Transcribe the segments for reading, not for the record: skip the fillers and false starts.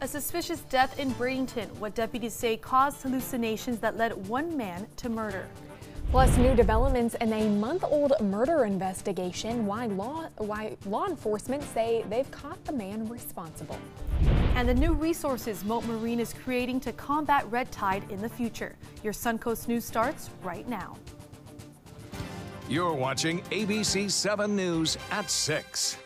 A suspicious death in Bradenton, what deputies say caused hallucinations that led one man to murder. Plus, new developments in a month-old murder investigation. Why law enforcement say they've caught the man responsible. And the new resources Mote Marine is creating to combat red tide in the future. Your Suncoast News starts right now. You're watching ABC7 News at 6.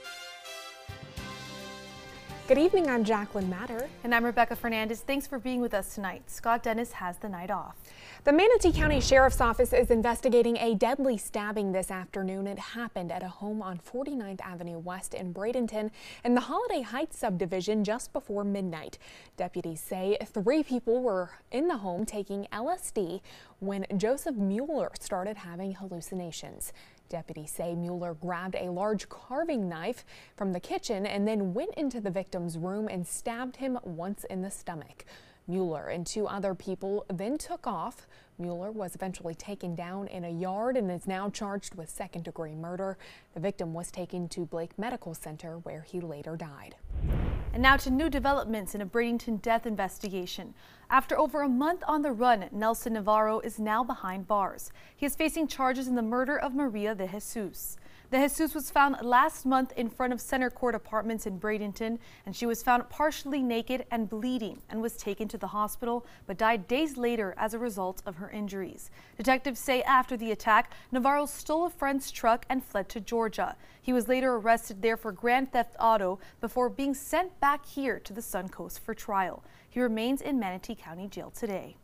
Good evening, I'm Jacqueline Matter. And I'm Rebecca Fernandez. Thanks for being with us tonight. Scott Dennis has the night off. The Manatee County Sheriff's Office is investigating a deadly stabbing this afternoon. It happened at a home on 49th Avenue West in Bradenton in the Holiday Heights subdivision just before midnight. Deputies say 3 people were in the home taking LSD when Joseph Mueller started having hallucinations. Deputies say Mueller grabbed a large carving knife from the kitchen and then went into the victim's room and stabbed him once in the stomach. Mueller and 2 other people then took off. Mueller was eventually taken down in a yard and is now charged with second-degree murder. The victim was taken to Blake Medical Center where he later died. And now to new developments in a Bradenton death investigation. After over a month on the run, Nelson Navarro is now behind bars. He is facing charges in the murder of Maria de Jesus. De Jesus was found last month in front of Center Court Apartments in Bradenton, and she was found partially naked and bleeding and was taken to the hospital but died days later as a result of her injuries. Detectives say after the attack, Navarro stole a friend's truck and fled to Georgia. He was later arrested there for grand theft auto before being sent back here to the Suncoast for trial. He remains in Manatee County Jail today.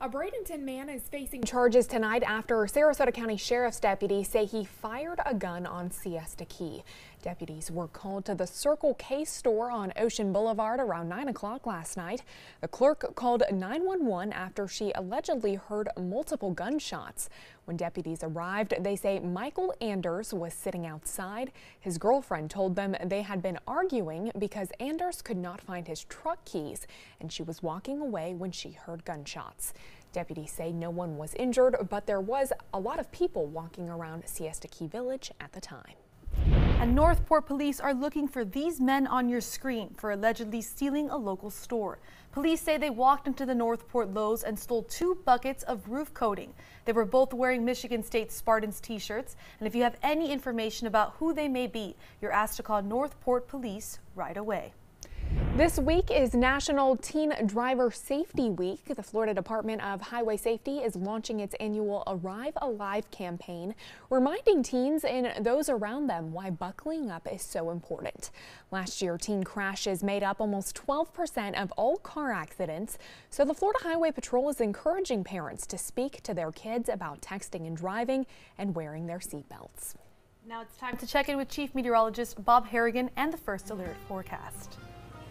A Bradenton man is facing charges tonight after Sarasota County Sheriff's deputies say he fired a gun on Siesta Key. Deputies were called to the Circle K store on Ocean Boulevard around 9 o'clock last night. The clerk called 911 after she allegedly heard multiple gunshots. When deputies arrived, they say Michael Anders was sitting outside. His girlfriend told them they had been arguing because Anders could not find his truck keys, and she was walking away when she heard gunshots. Deputies say no one was injured, but there was a lot of people walking around Siesta Key Village at the time. And Northport police are looking for these men on your screen for allegedly stealing a local store. Police say they walked into the Northport Lowe's and stole 2 buckets of roof coating. They were both wearing Michigan State Spartans t-shirts, and if you have any information about who they may be, you're asked to call Northport Police right away. This week is National Teen Driver Safety Week. The Florida Department of Highway Safety is launching its annual Arrive Alive campaign, reminding teens and those around them why buckling up is so important. Last year, teen crashes made up almost 12% of all car accidents, so the Florida Highway Patrol is encouraging parents to speak to their kids about texting and driving and wearing their seatbelts. Now it's time to check in with Chief Meteorologist Bob Harrigan and the First Alert forecast.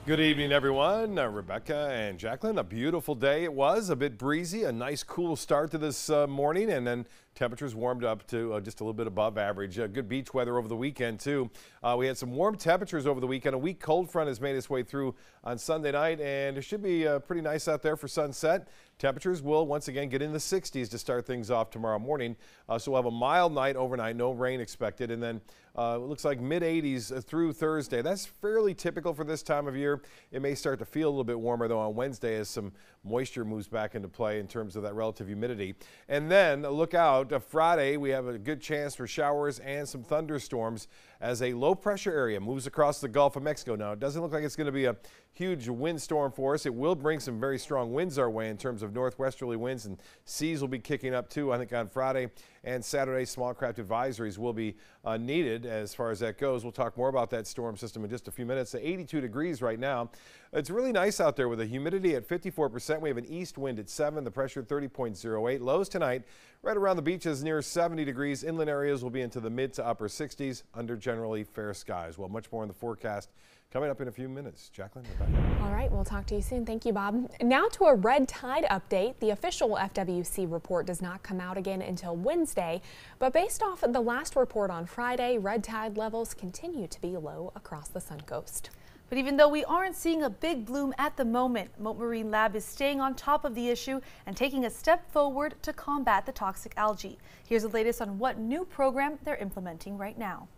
Good evening, everyone. Rebecca and Jacqueline, a beautiful day it was, a bit breezy, a nice cool start to this morning, and then temperatures warmed up to just a little bit above average. Good beach weather over the weekend, too. We had some warm temperatures over the weekend. A weak cold front has made its way through on Sunday night, and it should be pretty nice out there for sunset. Temperatures will once again get in the 60s to start things off tomorrow morning. So we'll have a mild night overnight, no rain expected, and then it looks like mid-80s through Thursday. That's fairly typical for this time of year. It may start to feel a little bit warmer, though, on Wednesday as some moisture moves back into play in terms of that relative humidity. And then look out, Friday we have a good chance for showers and some thunderstorms as a low-pressure area moves across the Gulf of Mexico. Now, it doesn't look like it's going to be a huge windstorm for us. It will bring some very strong winds our way in terms of northwesterly winds, and seas will be kicking up too, I think, on Friday and Saturday. Small craft advisories will be needed as far as that goes. We'll talk more about that storm system in just a few minutes. 82 degrees right now. It's really nice out there with the humidity at 54%. We have an east wind at 7, the pressure 30.08. Lows tonight right around the beaches near 70 degrees. Inland areas will be into the mid to upper 60s under generally fair skies. Well, much more in the forecast coming up in a few minutes. Jacqueline, Rebecca. All right, we'll talk to you soon. Thank you, Bob. Now to a red tide update. The official FWC report does not come out again until Wednesday, but based off the last report on Friday, red tide levels continue to be low across the Suncoast. But even though we aren't seeing a big bloom at the moment, Mote Marine Lab is staying on top of the issue and taking a step forward to combat the toxic algae. Here's the latest on what new program they're implementing right now.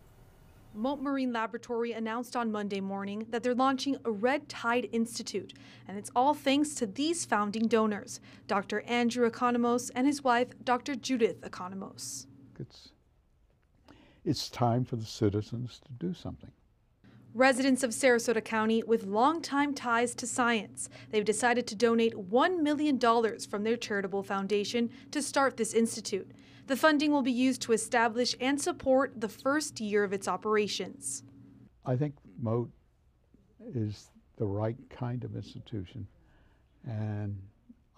Mote Marine Laboratory announced on Monday morning that they're launching a Red Tide Institute, and it's all thanks to these founding donors, Dr. Andrew Economos and his wife, Dr. Judith Economos. It's time for the citizens to do something. Residents of Sarasota County with longtime ties to science, they've decided to donate $1 million from their charitable foundation to start this institute. The funding will be used to establish and support the first year of its operations. I think Mote is the right kind of institution, and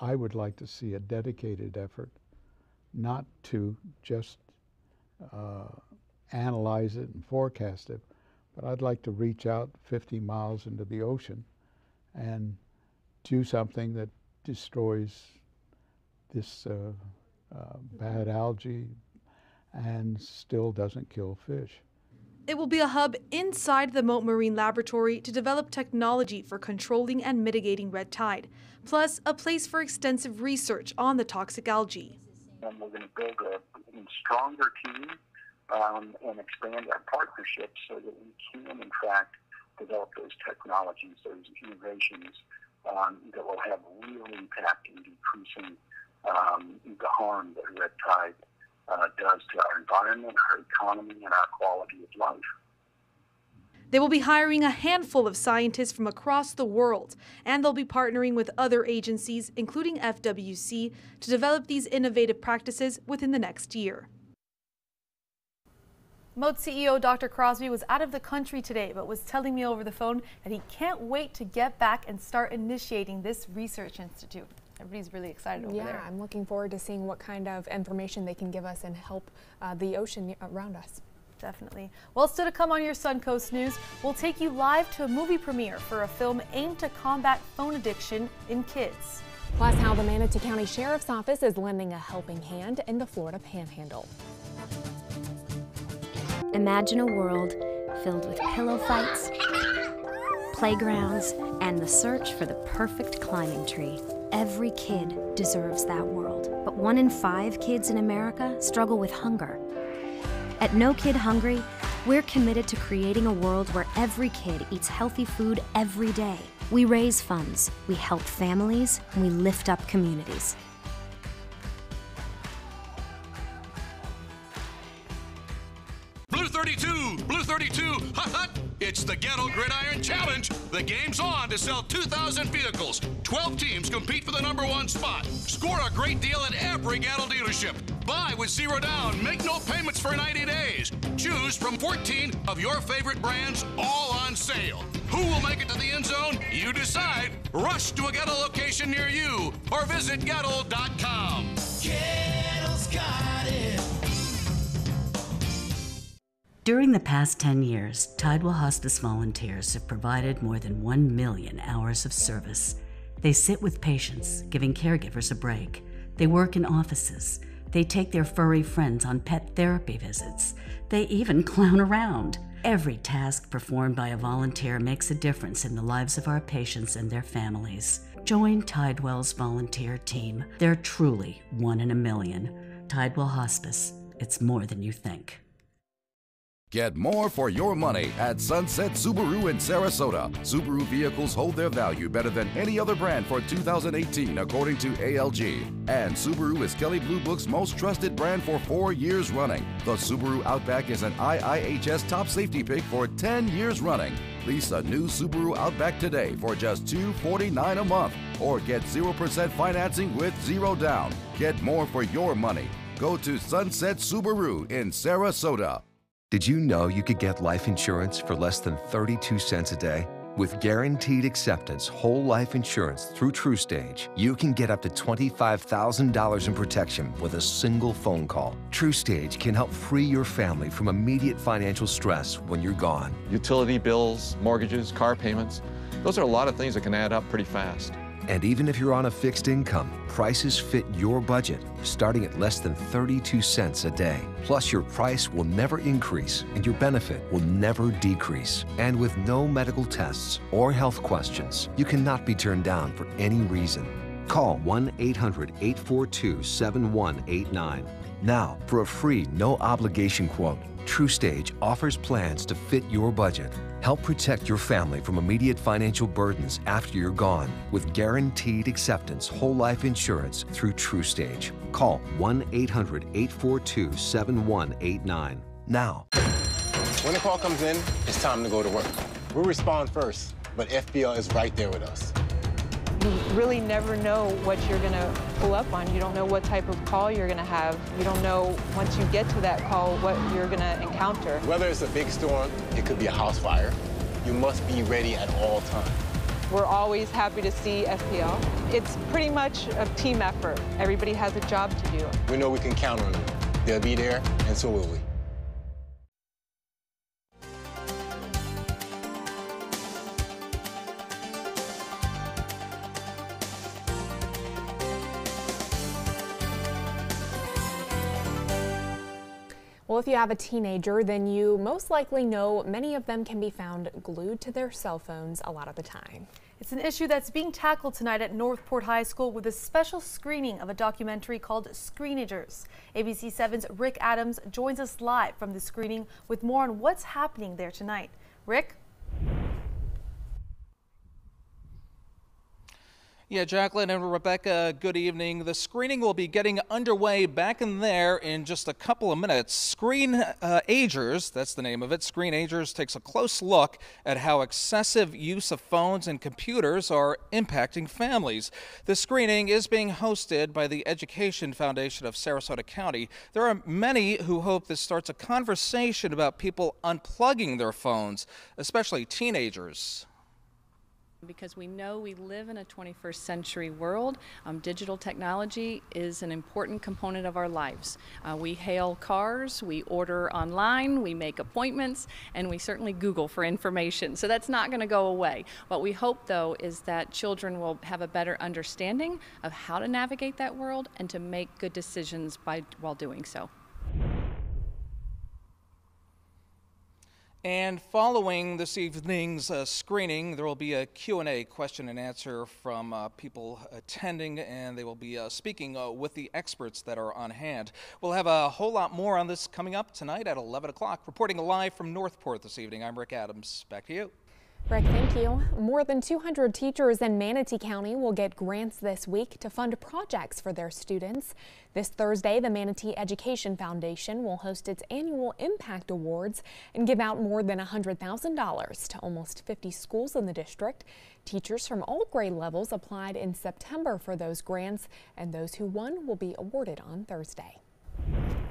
I would like to see a dedicated effort not to just analyze it and forecast it, but I'd like to reach out 50 miles into the ocean and do something that destroys this bad algae and still doesn't kill fish. It will be a hub inside the Mote Marine Laboratory to develop technology for controlling and mitigating red tide, plus a place for extensive research on the toxic algae. And we're going to build a stronger team and expand our partnerships so that we can, in fact, develop those technologies, those innovations that will have real impact in decreasing the harm that red tide does to our environment, our economy, and our quality of life. They will be hiring a handful of scientists from across the world, and they'll be partnering with other agencies, including FWC, to develop these innovative practices within the next year. Mote CEO Dr. Crosby was out of the country today, but was telling me over the phone that he can't wait to get back and start initiating this research institute. Everybody's really excited over there. Yeah, I'm looking forward to seeing what kind of information they can give us and help the ocean around us. Definitely. Well, still to come on your Suncoast News, we'll take you live to a movie premiere for a film aimed to combat phone addiction in kids. Plus, how the Manatee County Sheriff's Office is lending a helping hand in the Florida Panhandle. Imagine a world filled with pillow fights, playgrounds, and the search for the perfect climbing tree. Every kid deserves that world, but 1 in 5 kids in America struggle with hunger. At No Kid Hungry, we're committed to creating a world where every kid eats healthy food every day. We raise funds, we help families, and we lift up communities. Blue 32, hot, hot. It's the Ghetto Gridiron Challenge. The game's on to sell 2,000 vehicles. 12 teams compete for the #1 spot. Score a great deal at every Gatto dealership. Buy with 0 down. Make no payments for 90 days. Choose from 14 of your favorite brands, all on sale. Who will make it to the end zone? You decide. Rush to a Gatto location near you or visit Gatto.com. Gattle's got it. During the past 10 years, Tidewell Hospice volunteers have provided more than 1 million hours of service. They sit with patients, giving caregivers a break. They work in offices. They take their furry friends on pet therapy visits. They even clown around. Every task performed by a volunteer makes a difference in the lives of our patients and their families. Join Tidewell's volunteer team. They're truly 1 in a million. Tidewell Hospice. It's more than you think. Get more for your money at Sunset Subaru in Sarasota. Subaru vehicles hold their value better than any other brand for 2018, according to ALG. And Subaru is Kelley Blue Book's most trusted brand for 4 years running. The Subaru Outback is an IIHS top safety pick for 10 years running. Lease a new Subaru Outback today for just $249 a month, or get 0% financing with 0 down. Get more for your money. Go to Sunset Subaru in Sarasota. Did you know you could get life insurance for less than 32 cents a day? With guaranteed acceptance whole life insurance through TrueStage, you can get up to $25,000 in protection with a single phone call. TrueStage can help free your family from immediate financial stress when you're gone. Utility bills, mortgages, car payments, those are a lot of things that can add up pretty fast. And even if you're on a fixed income, prices fit your budget, starting at less than 32 cents a day. Plus, your price will never increase and your benefit will never decrease. And with no medical tests or health questions, you cannot be turned down for any reason. Call 1-800-842-7189. Now, for a free, no-obligation quote, TrueStage offers plans to fit your budget. Help protect your family from immediate financial burdens after you're gone with guaranteed acceptance whole life insurance through TrueStage. Call 1-800-842-7189 now. When the call comes in, it's time to go to work. We'll respond first, but FBL is right there with us. You really never know what you're going to pull up on. You don't know what type of call you're going to have. You don't know, once you get to that call, what you're going to encounter. Whether it's a big storm, it could be a house fire, you must be ready at all times. We're always happy to see FPL. It's pretty much a team effort. Everybody has a job to do. We know we can count on them. They'll be there, and so will we. Well, if you have a teenager, then you most likely know many of them can be found glued to their cell phones a lot of the time. It's an issue that's being tackled tonight at Northport High School with a special screening of a documentary called Screenagers. ABC7's Rick Adams joins us live from the screening with more on what's happening there tonight. Rick? Yeah, Jacqueline and Rebecca, good evening. The screening will be getting underway back in there in just a couple of minutes. Screenagers, that's the name of it. Screenagers takes a close look at how excessive use of phones and computers are impacting families. The screening is being hosted by the Education Foundation of Sarasota County. There are many who hope this starts a conversation about people unplugging their phones, especially teenagers. Because we know we live in a 21st century world. Digital technology is an important component of our lives. We hail cars, we order online, we make appointments, and we certainly Google for information. So that's not going to go away. What we hope, though, is that children will have a better understanding of how to navigate that world and to make good decisions while doing so. And following this evening's screening, there will be a Q&A, question and answer from people attending, and they will be speaking with the experts that are on hand. We'll have a whole lot more on this coming up tonight at 11 o'clock. Reporting live from Northport this evening, I'm Rick Adams. Back to you. Rick, thank you. More than 200 teachers in Manatee County will get grants this week to fund projects for their students. This Thursday, the Manatee Education Foundation will host its annual Impact Awards and give out more than $100,000 to almost 50 schools in the district. Teachers from all grade levels applied in September for those grants, and those who won will be awarded on Thursday.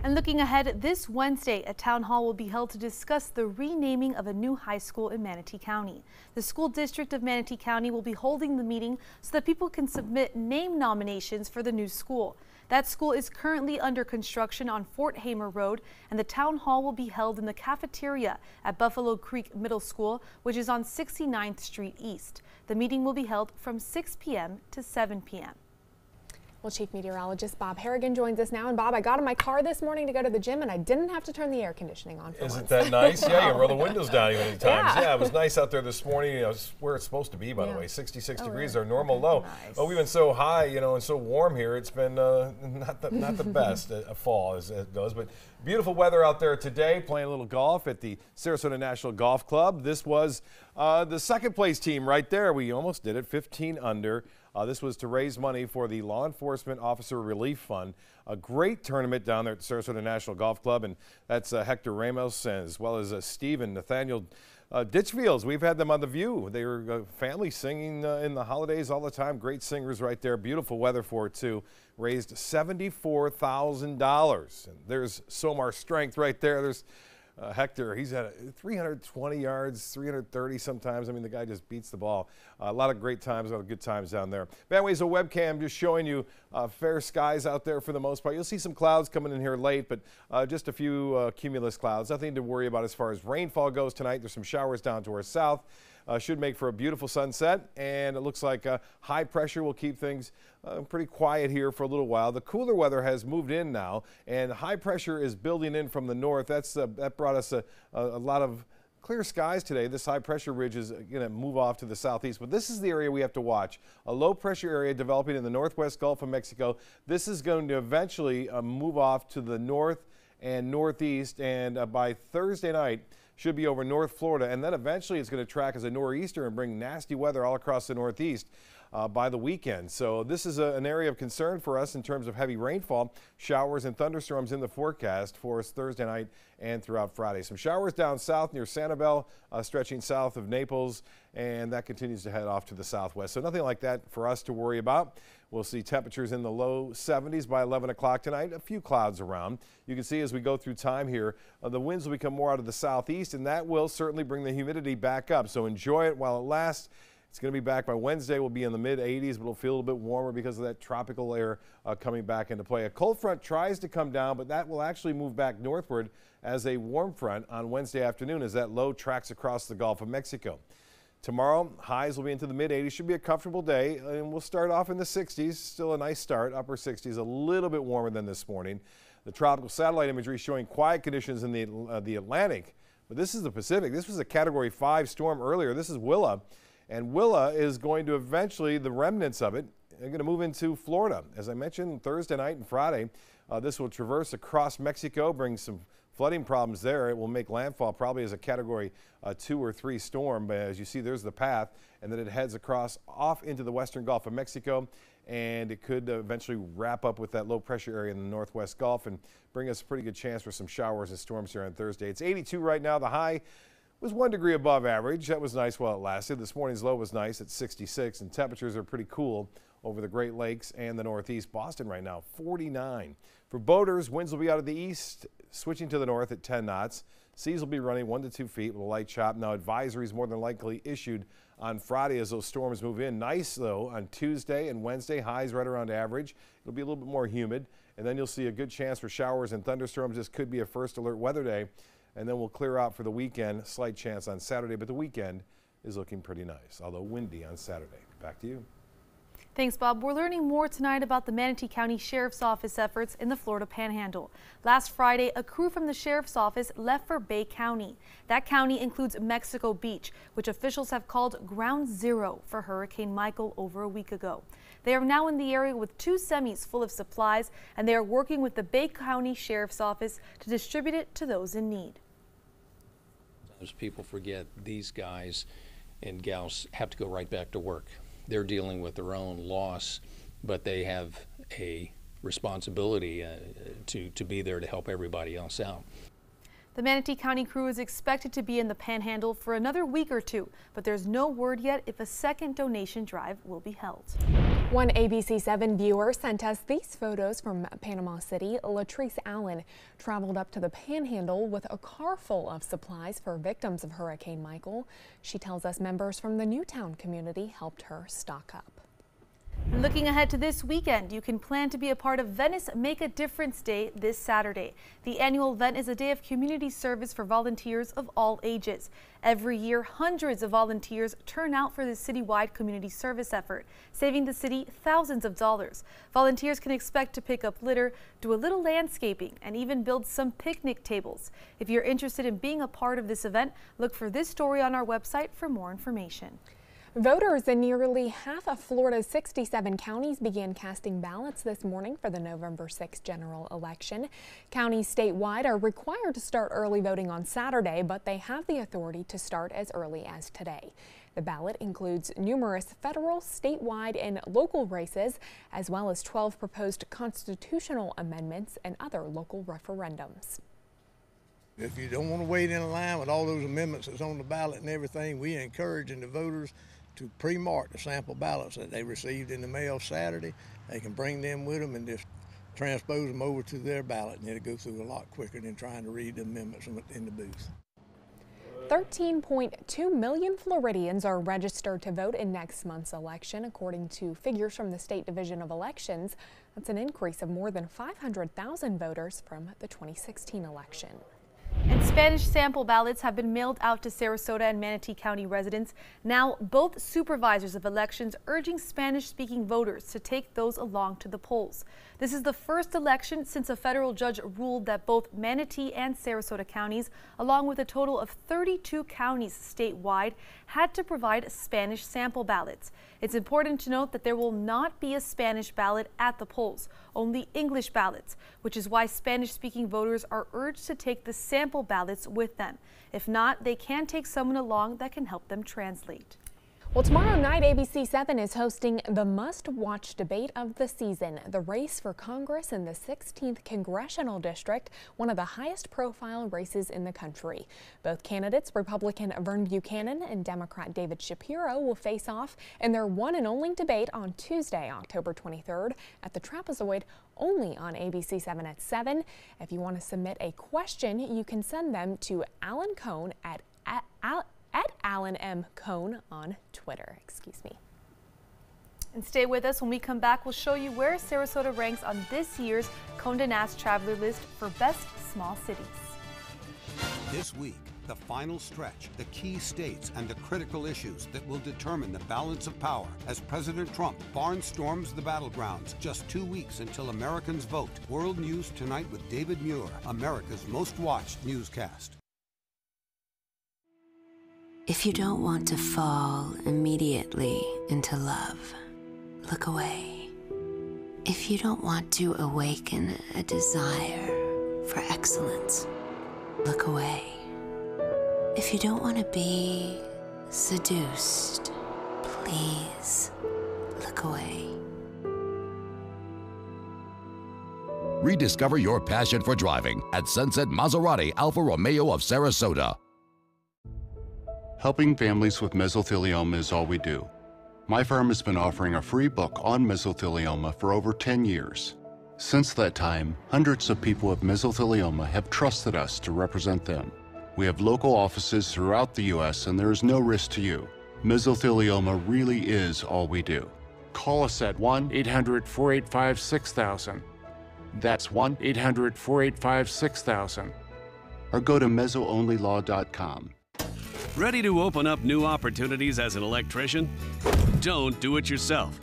And looking ahead, this Wednesday, a town hall will be held to discuss the renaming of a new high school in Manatee County. The school district of Manatee County will be holding the meeting so that people can submit name nominations for the new school. That school is currently under construction on Fort Hamer Road, and the town hall will be held in the cafeteria at Buffalo Creek Middle School, which is on 69th Street East. The meeting will be held from 6 p.m. to 7 p.m. Well, Chief Meteorologist Bob Harrigan joins us now. And Bob, I got in my car this morning to go to the gym, and I didn't have to turn the air conditioning on for Isn't once. that nice? Yeah, you can roll the windows down even at times. Yeah. Yeah, it was nice out there this morning. You know, it's where it's supposed to be, by the way. 66 degrees, our normal low. Nice. Oh, we've been so high, you know, and so warm here. It's been not the best a fall as it goes, but beautiful weather out there today. Playing a little golf at the Sarasota National Golf Club. This was the second place team right there. We almost did it, 15 under. This was to raise money for the Law Enforcement Officer Relief Fund. A great tournament down there at the Sarasota National Golf Club, and that's Hector Ramos as well as Steve and Nathaniel Ditchfields. We've had them on The View. They were a family singing in the holidays all the time. Great singers right there. Beautiful weather for it, too. Raised $74,000. And there's Somar Strength right there. There's Hector, he's at 320 yards, 330 sometimes. I mean, the guy just beats the ball. A lot of great times, a lot of good times down there. Anyways, a webcam just showing you fair skies out there for the most part. You'll see some clouds coming in here late, but just a few cumulus clouds. Nothing to worry about as far as rainfall goes tonight. There's some showers down to our south. Should make for a beautiful sunset, and it looks like high pressure will keep things pretty quiet here for a little while. The cooler weather has moved in now, and high pressure is building in from the north. That brought us a lot of Clear skies today. This high pressure ridge is going to move off to the southeast, but this is the area we have to watch. A low pressure area developing in the northwest Gulf of Mexico. This is going to eventually move off to the north and northeast, and by Thursday night should be over North Florida, and then eventually it's going to track as a nor'easter and bring nasty weather all across the northeast by the weekend. So this is an area of concern for us in terms of heavy rainfall, showers and thunderstorms in the forecast for us Thursday night and throughout Friday. Some showers down south near Sanibel, stretching south of Naples, and that continues to head off to the southwest. So nothing like that for us to worry about. We'll see temperatures in the low 70s by 11 o'clock tonight. A few clouds around. You can see as we go through time here, the winds will become more out of the southeast, and that will certainly bring the humidity back up. So enjoy it while it lasts. It's going to be back by Wednesday. We'll be in the mid-80s, but it'll feel a little bit warmer because of that tropical air coming back into play. A cold front tries to come down, but that will actually move back northward as a warm front on Wednesday afternoon as that low tracks across the Gulf of Mexico. Tomorrow, highs will be into the mid-80s. Should be a comfortable day, and we'll start off in the 60s. Still a nice start, upper 60s, a little bit warmer than this morning. The tropical satellite imagery showing quiet conditions in the Atlantic, but this is the Pacific. This was a Category 5 storm earlier. This is Willa. And Willa is going to eventually, the remnants of it, are going to move into Florida. As I mentioned, Thursday night and Friday, this will traverse across Mexico, bring some flooding problems there. It will make landfall probably as a Category 2 or 3 storm. But as you see, there's the path, and then it heads across off into the western Gulf of Mexico, and it could eventually wrap up with that low pressure area in the northwest Gulf and bring us a pretty good chance for some showers and storms here on Thursday. It's 82 right now. The high was 1 degree above average. That was nice while it lasted. This morning's low was nice at 66, and temperatures are pretty cool over the Great Lakes and the Northeast. Boston right now, 49. For boaters, winds will be out of the east, switching to the north at 10 knots. Seas will be running 1 to 2 feet with a light chop. Now, advisories more than likely issued on Friday as those storms move in. Nice, though, on Tuesday and Wednesday, highs right around average. It'll be a little bit more humid, and then you'll see a good chance for showers and thunderstorms. This could be a first alert weather day. And then we'll clear out for the weekend. Slight chance on Saturday, but the weekend is looking pretty nice, although windy on Saturday. Back to you. Thanks, Bob. We're learning more tonight about the Manatee County Sheriff's Office efforts in the Florida Panhandle. Last Friday, a crew from the Sheriff's Office left for Bay County. That county includes Mexico Beach, which officials have called Ground Zero for Hurricane Michael over a week ago. They are now in the area with 2 semis full of supplies, and they are working with the Bay County Sheriff's Office to distribute it to those in need. Sometimes people forget these guys and gals have to go right back to work. They're dealing with their own loss, but they have a responsibility to be there to help everybody else out. The Manatee County crew is expected to be in the Panhandle for another week or 2, but there's no word yet if a second donation drive will be held. One ABC7 viewer sent us these photos from Panama City. Latrice Allen traveled up to the Panhandle with a car full of supplies for victims of Hurricane Michael. She tells us members from the Newtown community helped her stock up. Looking ahead to this weekend, you can plan to be a part of Venice Make a Difference Day this Saturday. The annual event is a day of community service for volunteers of all ages. Every year, hundreds of volunteers turn out for this citywide community service effort, saving the city thousands of dollars. Volunteers can expect to pick up litter, do a little landscaping, and even build some picnic tables. If you're interested in being a part of this event, look for this story on our website for more information. Voters in nearly half of Florida's 67 counties began casting ballots this morning for the November 6th general election. Counties statewide are required to start early voting on Saturday, but they have the authority to start as early as today. The ballot includes numerous federal, statewide, and local races, as well as 12 proposed constitutional amendments and other local referendums. If you don't want to wait in a line with all those amendments that's on the ballot and everything, we are encouraging the voters to pre-mark the sample ballots that they received in the mail Saturday. They can bring them with them and just transpose them over to their ballot, and it'll go through a lot quicker than trying to read the amendments in the booth. 13.2 million Floridians are registered to vote in next month's election, according to figures from the State Division of Elections. That's an increase of more than 500,000 voters from the 2016 election. And Spanish sample ballots have been mailed out to Sarasota and Manatee County residents. Now, both supervisors of elections urging Spanish-speaking voters to take those along to the polls. This is the first election since a federal judge ruled that both Manatee and Sarasota counties, along with a total of 32 counties statewide, had to provide Spanish sample ballots. It's important to note that there will not be a Spanish ballot at the polls, only English ballots, which is why Spanish-speaking voters are urged to take the sample ballots with them. If not, they can take someone along that can help them translate. Well, tomorrow night, ABC7 is hosting the must-watch debate of the season, the race for Congress in the 16th Congressional District, one of the highest-profile races in the country. Both candidates, Republican Vern Buchanan and Democrat David Shapiro, will face off in their one and only debate on Tuesday, October 23rd at the Trapezoid, only on ABC7 at 7. If you want to submit a question, you can send them to Alan Cohn at Alan M. Cohn on Twitter. Excuse me. And stay with us. When we come back, we'll show you where Sarasota ranks on this year's Condé Nast Traveler list for best small cities. This week, the final stretch, the key states, and the critical issues that will determine the balance of power as President Trump barnstorms the battlegrounds just 2 weeks until Americans vote. World News Tonight with David Muir, America's most watched newscast. If you don't want to fall immediately into love, look away. If you don't want to awaken a desire for excellence, look away. If you don't want to be seduced, please look away. Rediscover your passion for driving at Sunset Maserati Alfa Romeo of Sarasota. Helping families with mesothelioma is all we do. My firm has been offering a free book on mesothelioma for over 10 years. Since that time, hundreds of people with mesothelioma have trusted us to represent them. We have local offices throughout the U.S. and there is no risk to you. Mesothelioma really is all we do. Call us at 1-800-485-6000. That's 1-800-485-6000. Or go to mesoonlylaw.com. Ready to open up new opportunities as an electrician? Don't do it yourself.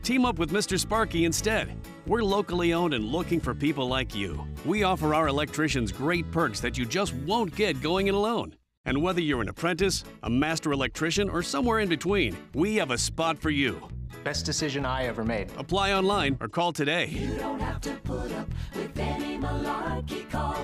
Team up with Mr. Sparky instead. We're locally owned and looking for people like you. We offer our electricians great perks that you just won't get going it alone. And whether you're an apprentice, a master electrician, or somewhere in between, we have a spot for you. Best decision I ever made. Apply online or call today. You don't have to put up with any malarkey. Call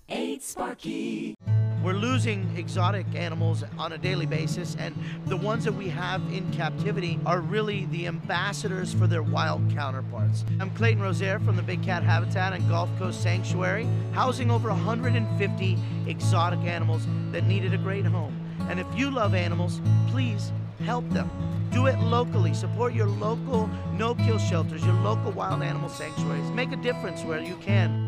888-8-SPARKY. We're losing exotic animals on a daily basis, and the ones that we have in captivity are really the ambassadors for their wild counterparts. I'm Clayton Rozier from the Big Cat Habitat and Gulf Coast Sanctuary, housing over 150 exotic animals that needed a great home. And if you love animals, please help them. Do it locally. Support your local no-kill shelters, your local wild animal sanctuaries. Make a difference where you can.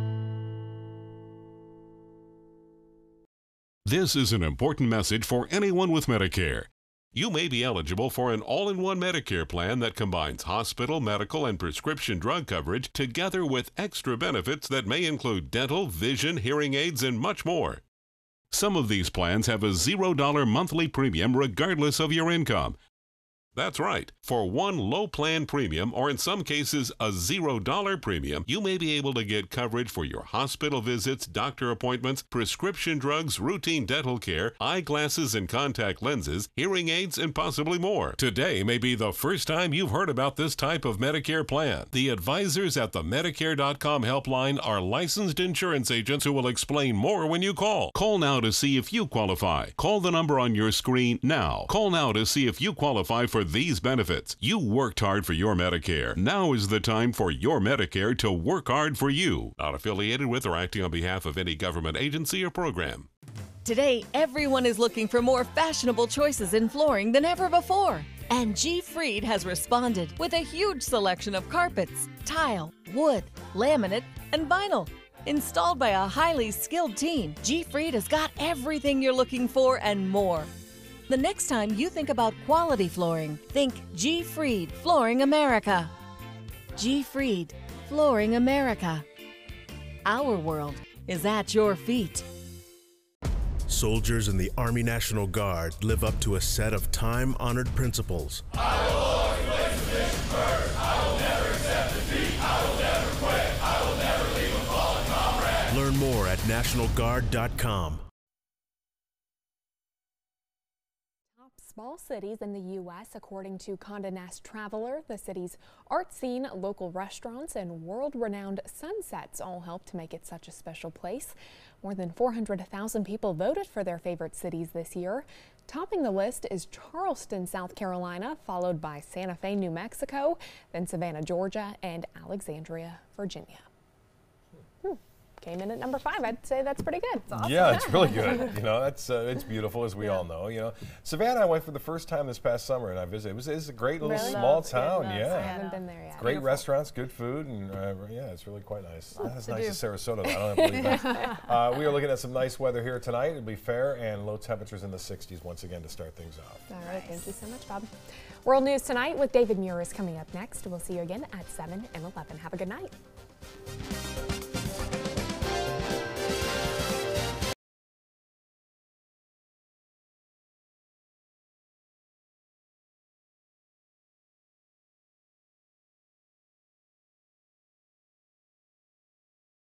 This is an important message for anyone with Medicare. You may be eligible for an all-in-one Medicare plan that combines hospital, medical, and prescription drug coverage together with extra benefits that may include dental, vision, hearing aids, and much more. Some of these plans have a $0 monthly premium regardless of your income. That's right. For one low plan premium, or in some cases a $0 premium, you may be able to get coverage for your hospital visits, doctor appointments, prescription drugs, routine dental care, eyeglasses and contact lenses, hearing aids, and possibly more. Today may be the first time you've heard about this type of Medicare plan. The advisors at the Medicare.com helpline are licensed insurance agents who will explain more when you call. Call now to see if you qualify. Call the number on your screen now. Call now to see if you qualify for these benefits. You worked hard for your Medicare. Now is the time for your Medicare to work hard for you. Not affiliated with or acting on behalf of any government agency or program. Today, everyone is looking for more fashionable choices in flooring than ever before. And G. Fried has responded with a huge selection of carpets, tile, wood, laminate, and vinyl. Installed by a highly skilled team, G. Fried has got everything you're looking for and more. The next time you think about quality flooring, think G. Fried Flooring America. G. Fried Flooring America. Our world, is at your feet. Soldiers in the Army National Guard live up to a set of time-honored principles. I will always place the mission first. I will never accept defeat. I will never quit. I will never leave a fallen comrade. Learn more at nationalguard.com. Top small cities in the U.S. according to Condé Nast Traveler. The city's art scene, local restaurants, and world-renowned sunsets all help to make it such a special place. More than 400,000 people voted for their favorite cities this year. Topping the list is Charleston, South Carolina, followed by Santa Fe, New Mexico, then Savannah, Georgia, and Alexandria, Virginia. Came in at number 5. I'd say that's pretty good. Awesome. Yeah, it's really good. You know, that's it's beautiful, as we all know. You know, Savannah, I went for the first time this past summer, and I visited. It's a great little small town. Yeah, I haven't been there yet. Great restaurants, good food, and yeah, it's really quite nice. Not as nice as Sarasota, though. I don't believe that. We are looking at some nice weather here tonight. It'll be fair and low temperatures in the 60s once again to start things off. All right, thank you so much, Bob. World News Tonight with David Muir is coming up next. We'll see you again at 7 and 11. Have a good night.